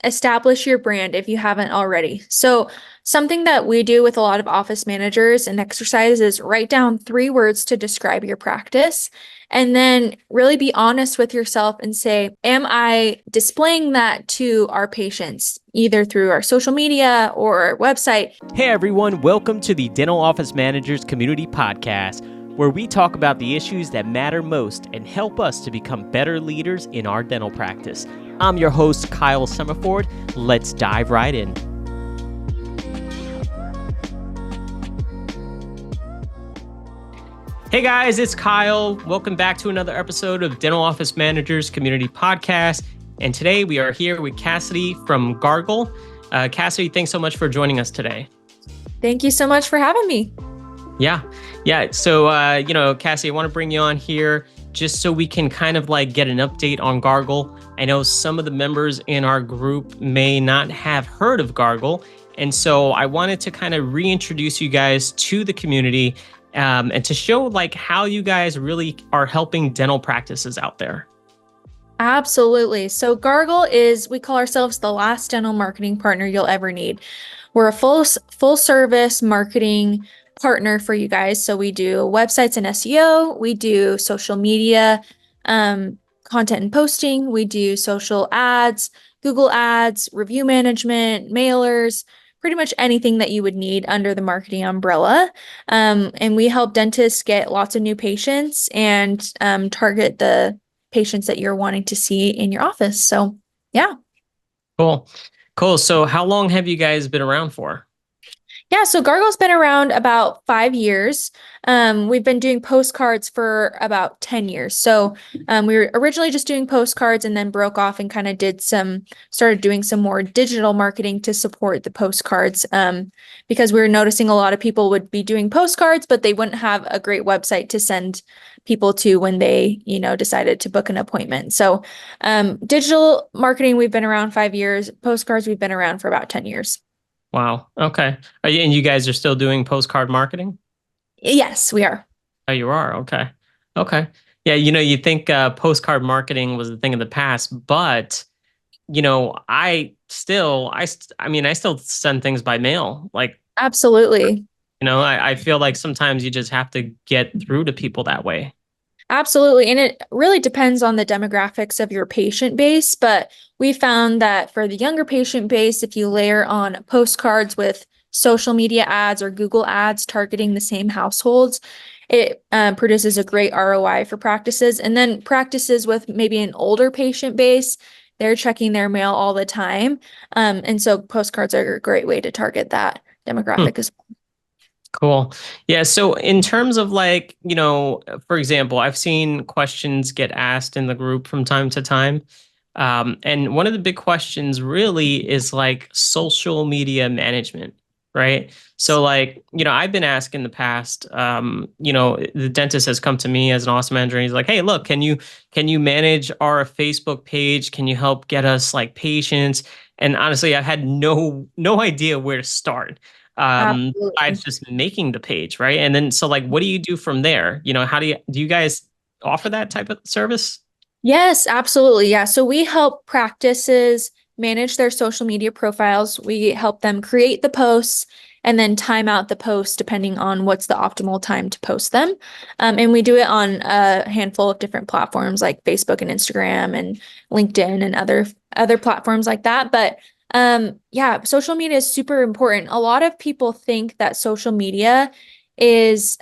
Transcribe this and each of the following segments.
establish your brand if you haven't already. So something that we do with a lot of office managers and exercise is write down 3 words to describe your practice. And then really be honest with yourself and say, am I displaying that to our patients, either through our social media or our website? Hey everyone, welcome to the Dental Office Managers Community Podcast, where we talk about the issues that matter most and help us to become better leaders in our dental practice. I'm your host, Kyle Summerford. Let's dive right in. Hey guys, it's Kyle. Welcome back to another episode of Dental Office Managers Community Podcast. And today we are here with Cassidy from Gargle. Cassidy, thanks so much for joining us today. Thank you so much for having me. Yeah. So, Cassidy, I want to bring you on here just so we can kind of like get an update on Gargle. I know some of the members in our group may not have heard of Gargle. And so I wanted to kind of reintroduce you guys to the community and to show like how you guys really are helping dental practices out there. Absolutely. So Gargle we call ourselves the last dental marketing partner you'll ever need. We're a full service marketing partner for you guys. So we do websites and SEO, we do social media, content and posting, we do social ads, Google ads, review management, mailers, pretty much anything that you would need under the marketing umbrella. And we help dentists get lots of new patients and target the patients that you're wanting to see in your office. So yeah. Cool. So how long have you guys been around for? Yeah, so Gargle's been around about 5 years. We've been doing postcards for about 10 years. So we were originally just doing postcards and then broke off and kind of started doing some more digital marketing to support the postcards because we were noticing a lot of people would be doing postcards, but they wouldn't have a great website to send people to when they, decided to book an appointment. So digital marketing, we've been around 5 years. Postcards, we've been around for about 10 years. Wow. Okay. And you guys are still doing postcard marketing? Yes, we are. Oh, you are? Okay. Yeah, you think postcard marketing was the thing of the past, but I still send things by mail. Like, Absolutely. I feel like sometimes you just have to get through to people that way. Absolutely. And it really depends on the demographics of your patient base. But we found that for the younger patient base, if you layer on postcards with social media ads or Google ads targeting the same households, it produces a great ROI for practices. And then practices with maybe an older patient base, they're checking their mail all the time. And so postcards are a great way to target that demographic as well. Cool. Yeah. So in terms of like, for example, I've seen questions get asked in the group from time to time. And one of the big questions really is like social media management, right? So like, I've been asked in the past, the dentist has come to me as an office manager and he's like, hey, look, can you manage our Facebook page? Can you help get us like patients? And honestly, I had no idea where to start. Besides just making the page, right? And then so like what do you do from there? How do you guys offer that type of service? Yes, absolutely. Yeah. So we help practices manage their social media profiles. We help them create the posts and then time out the posts depending on what's the optimal time to post them. And we do it on a handful of different platforms like Facebook and Instagram and LinkedIn and other platforms like that. But social media is super important. A lot of people think that social media is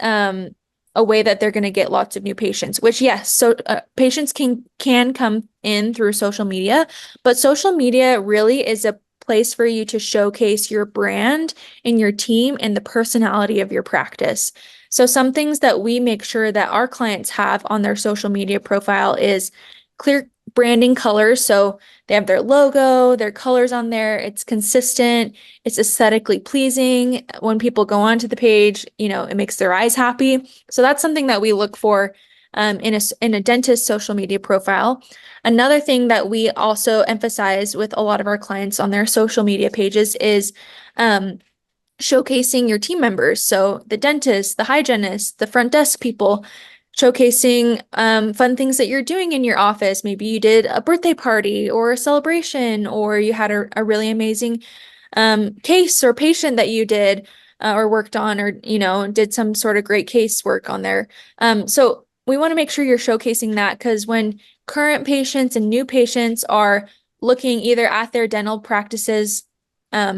a way that they're going to get lots of new patients, which yes, so patients can come in through social media, but social media really is a place for you to showcase your brand and your team and the personality of your practice. So some things that we make sure that our clients have on their social media profile is clear branding colors. So they have their logo, their colors on there. It's consistent. It's aesthetically pleasing. When people go onto the page, it makes their eyes happy. So that's something that we look for in a dentist social media profile. Another thing that we also emphasize with a lot of our clients on their social media pages is showcasing your team members. So the dentist, the hygienist, the front desk people, showcasing fun things that you're doing in your office. Maybe you did a birthday party or a celebration, or you had a really amazing case or patient that you did or worked on, or did some sort of great case work on there. So we want to make sure you're showcasing that, because when current patients and new patients are looking either at their dental practices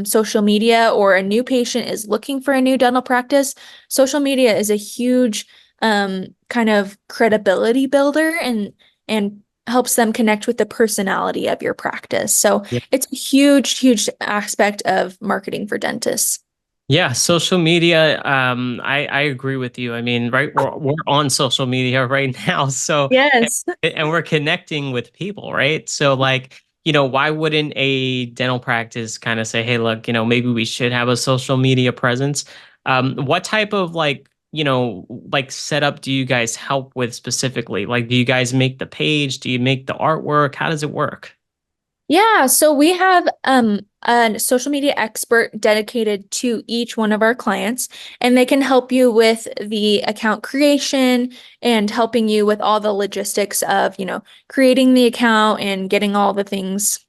social media, or a new patient is looking for a new dental practice, social media is a huge kind of credibility builder, and helps them connect with the personality of your practice. So it's a huge, huge aspect of marketing for dentists. Yeah, social media. I agree with you. I mean, right, we're on social media right now, so Yes. and we're connecting with people, right? So like, why wouldn't a dental practice kind of say, hey, look, maybe we should have a social media presence? What type of like setup do you guys help with specifically? Like, do you guys make the page? Do you make the artwork? How does it work? Yeah, so we have a social media expert dedicated to each one of our clients, and they can help you with the account creation and helping you with all the logistics of, creating the account and getting all the things,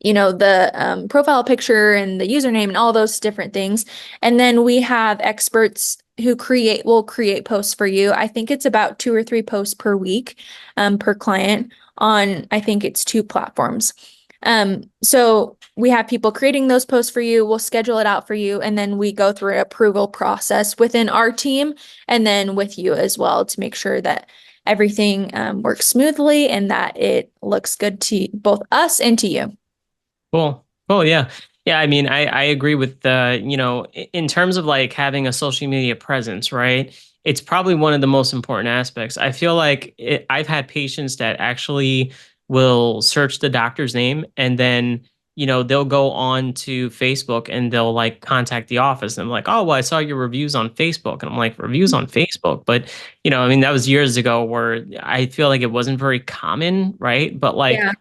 the profile picture and the username and all those different things. And then we have experts who will create posts for you. I think it's about 2 or 3 posts per week, per client on, I think it's 2 platforms. So we have people creating those posts for you. We'll schedule it out for you. And then we go through an approval process within our team and then with you as well, to make sure that everything works smoothly and that it looks good to both us and to you. Cool. Cool. Yeah. Yeah. I mean, I agree with the, in terms of like having a social media presence, right? It's probably one of the most important aspects. I feel like I've had patients that actually will search the doctor's name, and then, they'll go on to Facebook and they'll like contact the office. And I'm like, oh, well, I saw your reviews on Facebook. And I'm like, reviews on Facebook? But, I mean, that was years ago, where I feel like it wasn't very common, right? But like, Yeah.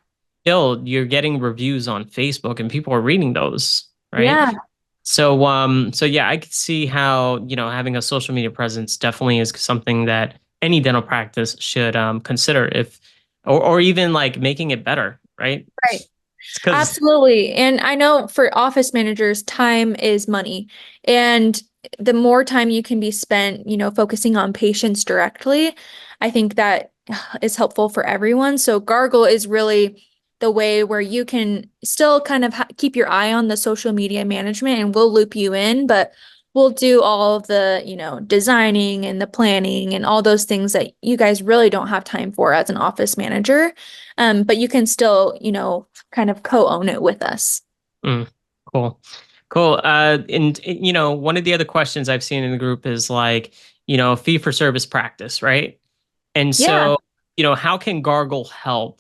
still, you're getting reviews on Facebook and people are reading those, right? Yeah. So yeah, I could see how, having a social media presence definitely is something that any dental practice should consider, if or even like making it better, right? Right. Because Absolutely. And I know for office managers, time is money. And the more time you can be spent, focusing on patients directly, I think that is helpful for everyone. So Gargle is really the way where you can still kind of keep your eye on the social media management, and we'll loop you in, but we'll do all of the, designing and the planning and all those things that you guys really don't have time for as an office manager. But you can still, kind of co-own it with us. mm, cool, cool. And one of the other questions I've seen in the group is like, fee for service practice, right? And Yeah. so, how can Gargle help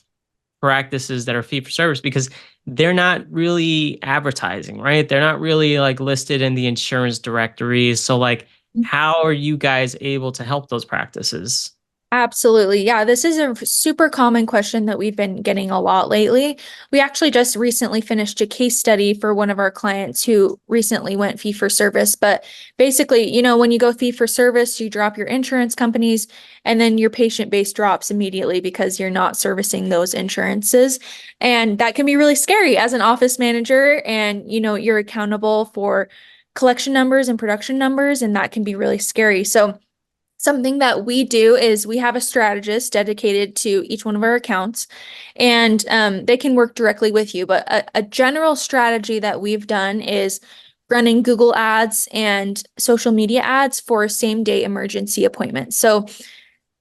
practices that are fee for service, because they're not really advertising, right? They're not really like listed in the insurance directories. So like, how are you guys able to help those practices? Absolutely. Yeah, this is a super common question that we've been getting a lot lately. We actually just recently finished a case study for one of our clients who recently went fee for service. But basically, when you go fee for service, you drop your insurance companies, and then your patient base drops immediately because you're not servicing those insurances. And that can be really scary as an office manager. And, you're accountable for collection numbers and production numbers, and that can be really scary. So something that we do is we have a strategist dedicated to each one of our accounts, and they can work directly with you. But a general strategy that we've done is running Google ads and social media ads for same day emergency appointments. So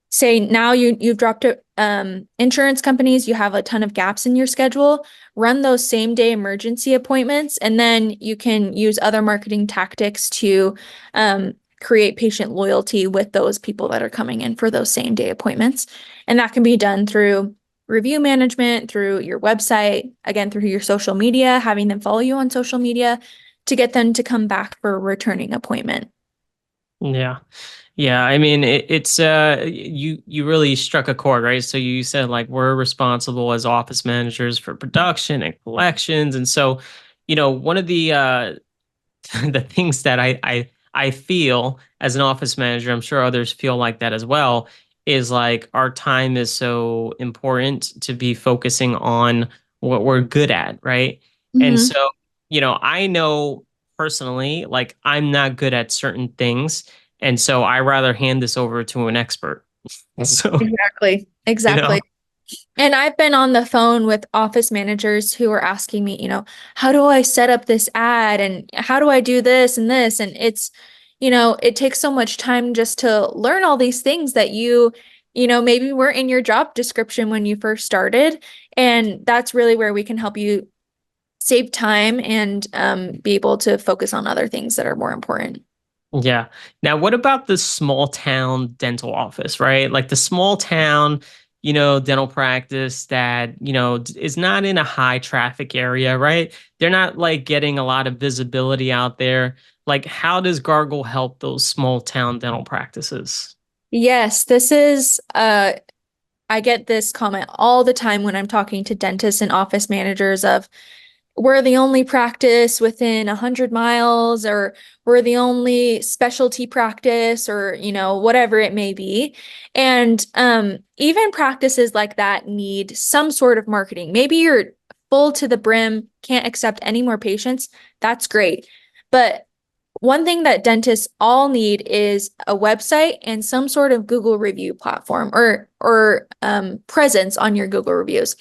say now you've dropped insurance companies, you have a ton of gaps in your schedule, run those same day emergency appointments, and then you can use other marketing tactics to create patient loyalty with those people that are coming in for those same day appointments. And that can be done through review management, through your website, again, through your social media, having them follow you on social media to get them to come back for a returning appointment. Yeah. Yeah, I mean, it's you really struck a chord, right? So you said like we're responsible as office managers for production and collections, and so one of the the things that I feel as an office manager, I'm sure others feel like that as well, is like our time is so important to be focusing on what we're good at, right? And Hmm. so, I know personally, like I'm not good at certain things, and so I rather hand this over to an expert. So, Exactly. you know, Exactly. And I've been on the phone with office managers who are asking me, how do I set up this ad and how do I do this and this? And it takes so much time just to learn all these things that maybe were in your job description when you first started. And that's really where we can help you save time and be able to focus on other things that are more important. yeah. Now, what about the small town dental office, right? Like the small town, dental practice that, is not in a high traffic area, right? They're not like getting a lot of visibility out there. Like, how does Gargle help those small town dental practices? Yes, I get this comment all the time when I'm talking to dentists and office managers of we're the only practice within 100 miles, or we're the only specialty practice, or, whatever it may be. And even practices like that need some sort of marketing. Maybe you're full to the brim, can't accept any more patients. That's great. But one thing that dentists all need is a website and some sort of Google review platform or presence on your Google reviews.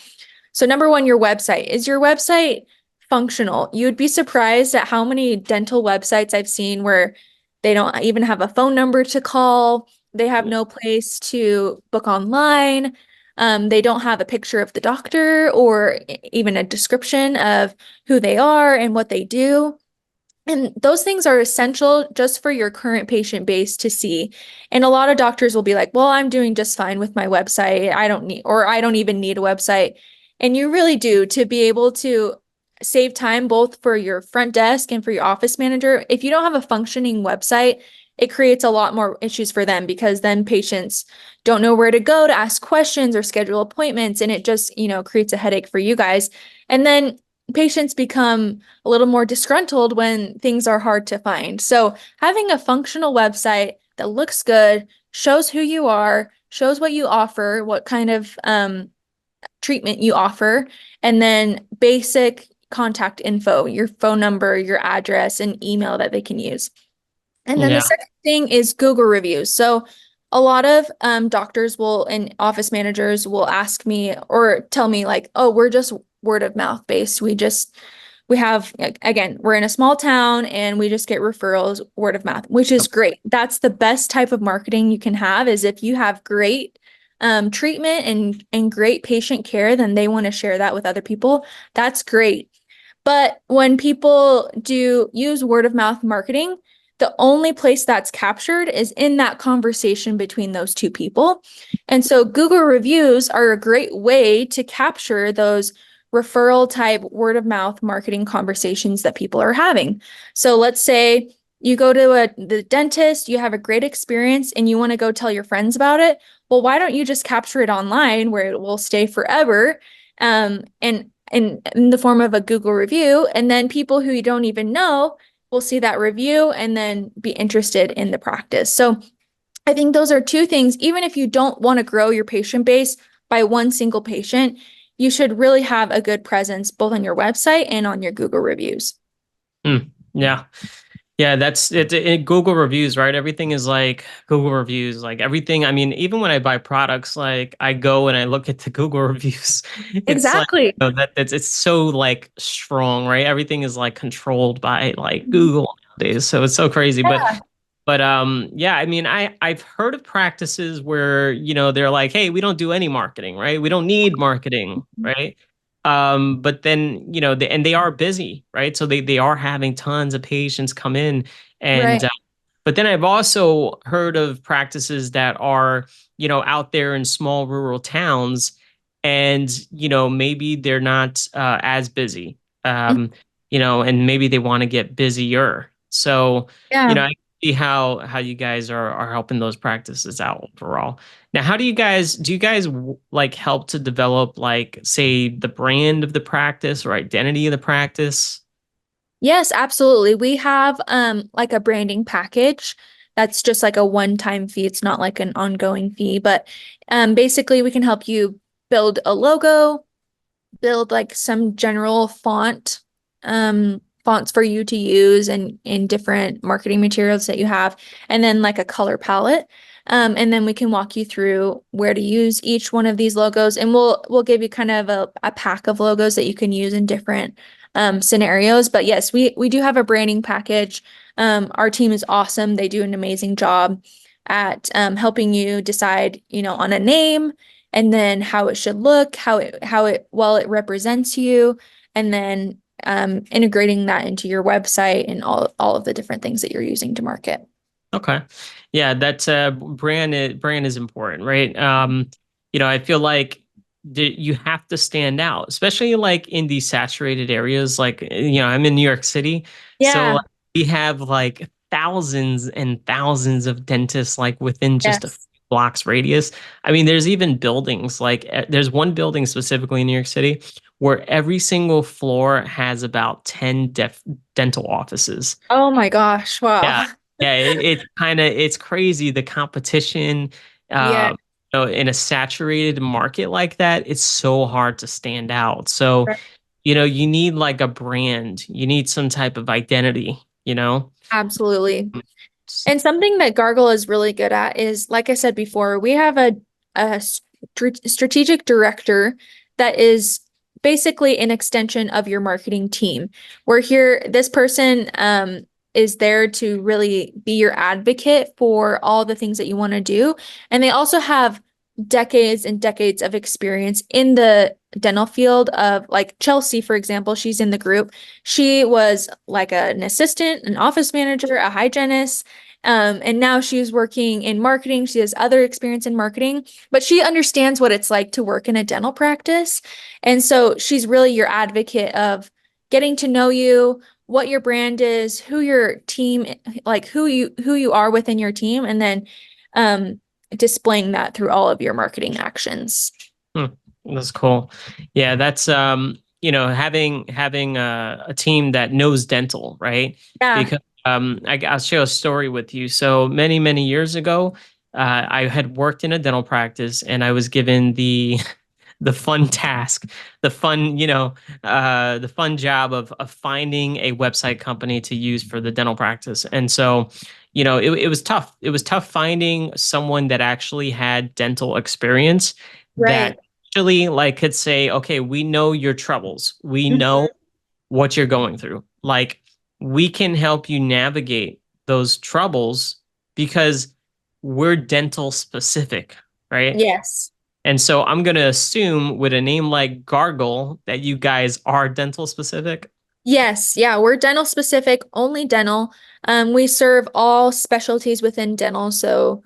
So number one, your website. Is your website functional? You'd be surprised at how many dental websites I've seen where they don't even have a phone number to call. They have no place to book online. They don't have a picture of the doctor or even a description of who they are and what they do. And those things are essential just for your current patient base to see. And a lot of doctors will be like, well, I'm doing just fine with my website. I don't even need a website. And you really do, to be able to save time both for your front desk and for your office manager. If you don't have a functioning website, it creates a lot more issues for them because then patients don't know where to go to ask questions or schedule appointments. And it just, creates a headache for you guys. And then patients become a little more disgruntled when things are hard to find. So having a functional website that looks good, shows who you are, shows what you offer, what kind of treatment you offer, and then basic contact info, your phone number, your address, and email that they can use. And then the Yeah. second thing is Google reviews. So a lot of doctors will and office managers will ask me or tell me like, oh, we're just word of mouth based. We have, again, we're in a small town and we just get referrals word of mouth, which is great. That's the best type of marketing you can have is if you have great treatment and great patient care, then they want to share that with other people. That's great. But when people do use word of mouth marketing, the only place that's captured is in that conversation between those two people. And so Google reviews are a great way to capture those referral type word of mouth marketing conversations that people are having. So let's say you go to the dentist, you have a great experience and you want to go tell your friends about it. Well, why don't you just capture it online where it will stay forever? And in the form of a Google review, and then people who you don't even know will see that review and then be interested in the practice. So I think those are two things. Even if you don't want to grow your patient base by one single patient, you should really have a good presence both on your website and on your Google reviews. Yeah. Yeah, that's it, Google reviews, right? Everything is like Google reviews, like everything. I mean, even when I buy products, like I go and I look at the Google reviews. It's like Exactly. it's so like strong, right? Everything is like controlled by like Mhm. Google nowadays. So it's so crazy. Yeah. But yeah, I mean, I've heard of practices where, they're like, hey, we don't do any marketing, right? We don't need marketing, right? But then, and they are busy, right? So they are having tons of patients come in. And Right. but then I've also heard of practices that are, out there in small rural towns, and maybe they're not as busy. Um, and maybe they want to get busier. So, Yeah. I can see how you guys are helping those practices out overall. Now, how do you guys like help to develop like say the brand of the practice or identity of the practice? Yes, absolutely. We have like a branding package That's just like a one-time fee. It's not like an ongoing fee, but basically we can help you build a logo, build like some general fonts for you to use and in different marketing materials that you have, and then like a color palette. And then we can walk you through where to use each one of these logos, and we'll give you kind of a pack of logos that you can use in different scenarios. But yes, we do have a branding package. Our team is awesome. They do an amazing job at helping you decide, on a name, and then how it should look, well, it represents you, and then integrating that into your website and all of the different things that you're using to market. Okay. Yeah, that's brand is important, right? I feel like you have to stand out, especially like in these saturated areas. Like, I'm in New York City, so Yeah. like, we have like thousands and thousands of dentists like within just a few Yes. blocks radius. I mean, there's even buildings like there's one building specifically in New York City where every single floor has about 10 dental offices. Oh my gosh. Yeah, Wow. yeah, it's crazy the competition. Yeah. In a saturated market like that, it's so hard to stand out. So, you need like a brand, you need some type of identity. Absolutely. And something that Gargle is really good at is, like I said before, we have a strategic director that is basically an extension of your marketing team. We're here, this person is there to really be your advocate for all the things that you want to do. And they also have decades and decades of experience in the dental field of, like Chelsea, for example, she's in the group. She was like an assistant, an office manager, a hygienist. And now she's working in marketing. She has other experience in marketing, but she understands what it's like to work in a dental practice. And so she's really your advocate of getting to know you, what your brand is, who your team, like who you are within your team, and then displaying that through all of your marketing actions. Hmm, that's cool. Yeah, that's having a team that knows dental, right? Yeah. Because I'll share a story with you. So many years ago, I had worked in a dental practice, and I was given the fun task, the fun job of finding a website company to use for the dental practice. And so, it was tough. It was tough finding someone that actually had dental experience Right. that actually like could say, okay, we know your troubles. We Mhm. know what you're going through. Like, we can help you navigate those troubles because we're dental specific, right? Yes. And so I'm going to assume with a name like Gargle that you guys are dental specific. Yes, yeah, we're dental specific, only dental. We serve all specialties within dental, so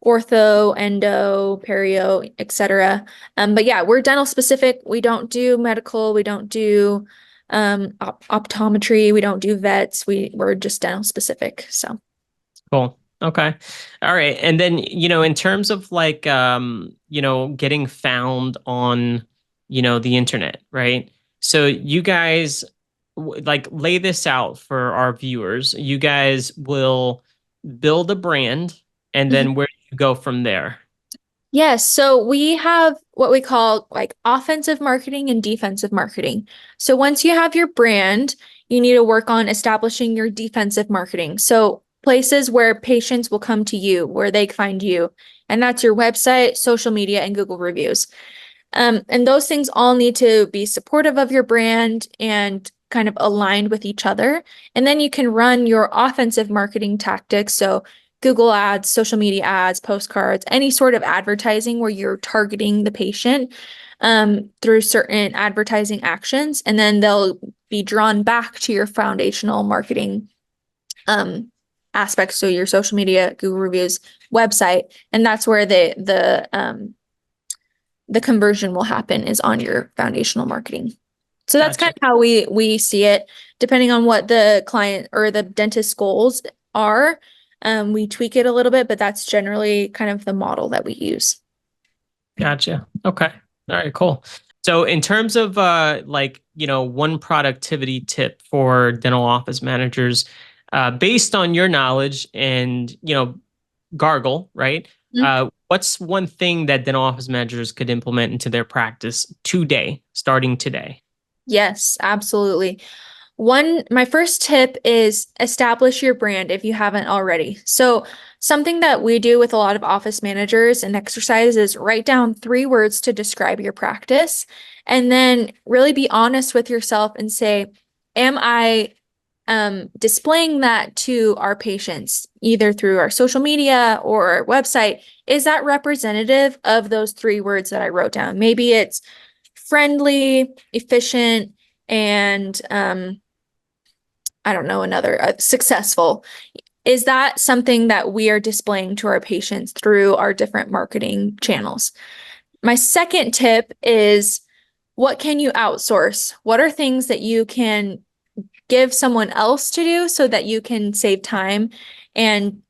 ortho, endo, perio, etc. But yeah, we're dental specific. We don't do medical, we don't do optometry, we don't do vets. We're just dental specific. So Cool. Okay. All right. And then, in terms of like, getting found on, the internet, right? So you guys like lay this out for our viewers. You guys will build a brand, and Mhm. then where do you go from there? Yes, so we have what we call like offensive marketing and defensive marketing. So once you have your brand, you need to work on establishing your defensive marketing. So places where patients will come to you, where they find you, and that's your website, social media, and Google reviews. And those things all need to be supportive of your brand and kind of aligned with each other. And then you can run your offensive marketing tactics. So Google ads, social media ads, postcards, any sort of advertising where you're targeting the patient through certain advertising actions. And then they'll be drawn back to your foundational marketing um, aspects. So your social media, Google reviews, website. And that's where the conversion will happen is on your foundational marketing. So that's kind Gotcha. of how we see it, depending on what the client or the dentist's goals are. We tweak it a little bit, but that's generally kind of the model that we use. Gotcha. Okay. All right, cool. So in terms of one productivity tip for dental office managers, based on your knowledge and, Gargle, right? What's one thing that dental office managers could implement into their practice today, starting today? Yes, absolutely. My first tip is establish your brand if you haven't already. So something that we do with a lot of office managers and exercise is write down 3 words to describe your practice, and then really be honest with yourself and say, am I displaying that to our patients, either through our social media or our website? Is that representative of those 3 words that I wrote down? Maybe it's friendly, efficient, and I don't know, another successful. Is that something that we are displaying to our patients through our different marketing channels? My second tip is, what can you outsource? What are things that you can give someone else to do so that you can save time and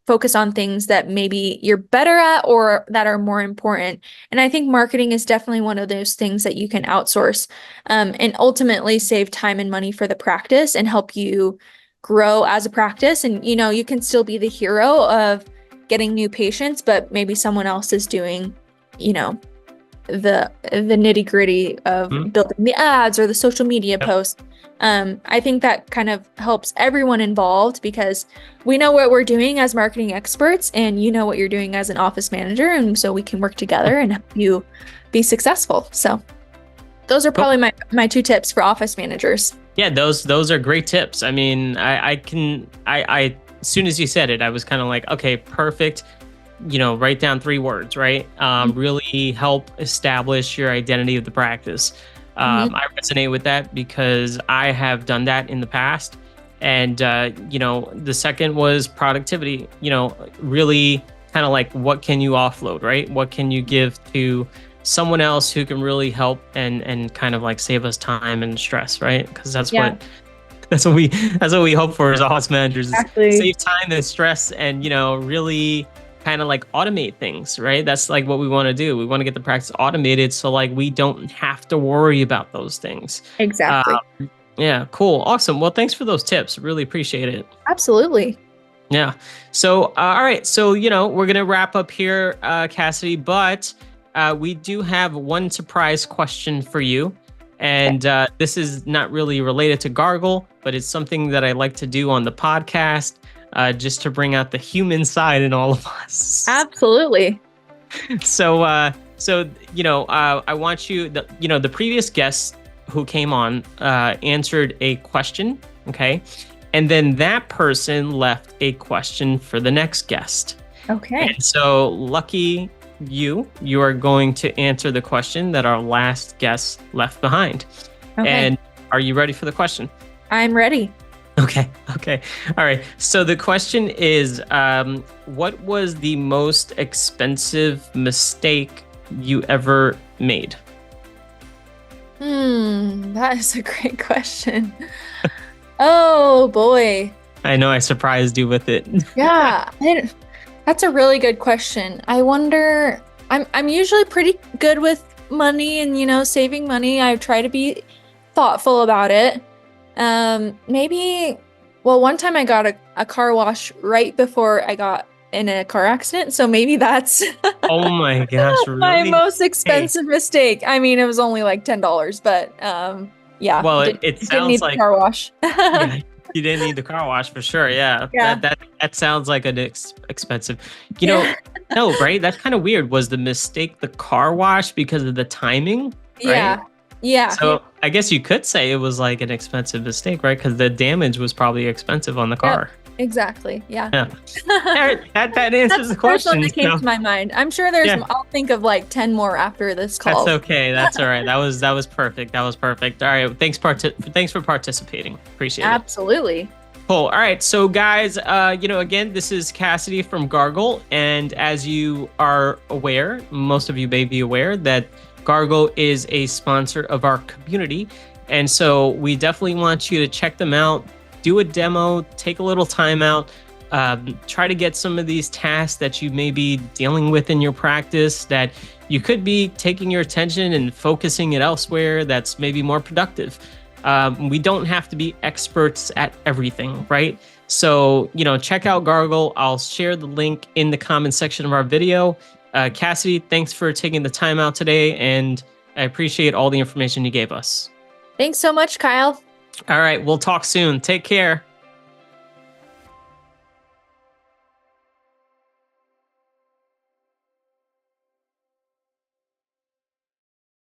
focus on things that maybe you're better at or that are more important? And I think marketing is definitely one of those things that you can outsource and ultimately save time and money for the practice and help you grow as a practice. And, you can still be the hero of getting new patients, but maybe someone else is doing, the nitty gritty of building the ads or the social media posts. I think that kind of helps everyone involved because we know what we're doing as marketing experts and you know what you're doing as an office manager. And so we can work together and help you be successful. So those are probably my 2 tips for office managers. Yeah, those are great tips. I mean, I as soon as you said it, I was kind of like, okay, perfect. Write down 3 words, right? Really help establish your identity of the practice. I resonate with that because I have done that in the past. And, the second was productivity, really kind of like, what can you offload, right? What can you give to someone else who can really help and kind of like save us time and stress, right? Because that's what we hope for as office managers, Exactly. is save time and stress and, really kind of like automate things, right? That's like what we want to do. We want to get the practice automated so like we don't have to worry about those things. Exactly. Yeah, cool. Awesome. Well, thanks for those tips. Really appreciate it. Absolutely. Yeah. So, all right. So, we're going to wrap up here, Cassidy, but we do have one surprise question for you. And this is not really related to Gargle, but it's something that I like to do on the podcast. Just to bring out the human side in all of us. Absolutely. So, I want you, the previous guest who came on answered a question, okay? And then that person left a question for the next guest. Okay. And so, lucky you are going to answer the question that our last guest left behind. Okay. And are you ready for the question? I'm ready. Okay. All right. So the question is, what was the most expensive mistake you ever made? That is a great question. Oh boy. I know I surprised you with it. Yeah, that's a really good question. I wonder, I'm usually pretty good with money and, saving money. I try to be thoughtful about it. One time I got a car wash right before I got in a car accident. So maybe that's oh my gosh, really? my most expensive mistake. I mean, it was only like $10, but yeah. Well, it sounds need like the car wash. Yeah, you didn't need the car wash for sure. Yeah. That sounds like an expensive. No, right? That's kind of weird. Was the mistake the car wash because of the timing? Right? Yeah. So I guess you could say it was like an expensive mistake, right? Because the damage was probably expensive on the car. Yep, exactly. Yeah. That answers the question. That came to my mind. I'm sure I'll think of like 10 more after this call. That's okay. That's all right. That was perfect. All right. Thanks for participating. Appreciate it. Absolutely. Cool. All right. So guys, again, this is Cassidy from Gargle. And as you are aware, most of you may be aware that Gargle is a sponsor of our community. And so we definitely want you to check them out, do a demo, take a little time out, try to get some of these tasks that you may be dealing with in your practice that you could be taking your attention and focusing it elsewhere that's maybe more productive. We don't have to be experts at everything, right? So, check out Gargle. I'll share the link in the comment section of our video. Cassidy, thanks for taking the time out today, and I appreciate all the information you gave us. Thanks so much, Kyle. All right, we'll talk soon. Take care.